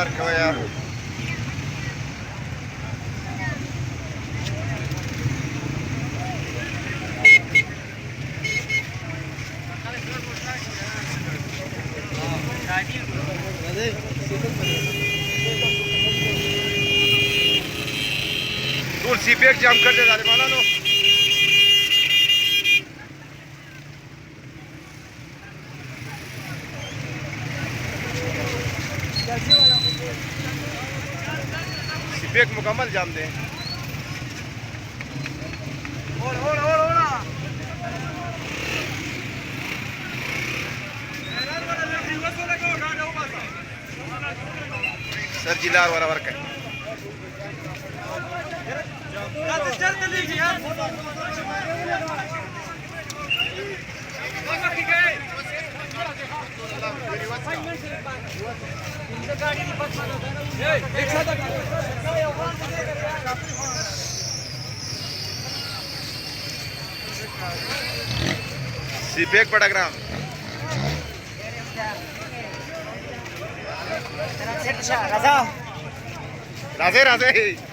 كمان يا दूर सीपेक जाम कर दे जाने वाला लो सीपेक मुकम्मल जाम दे सर जिला वाला वर्क है सीपेक पटाग्राम राजे राजे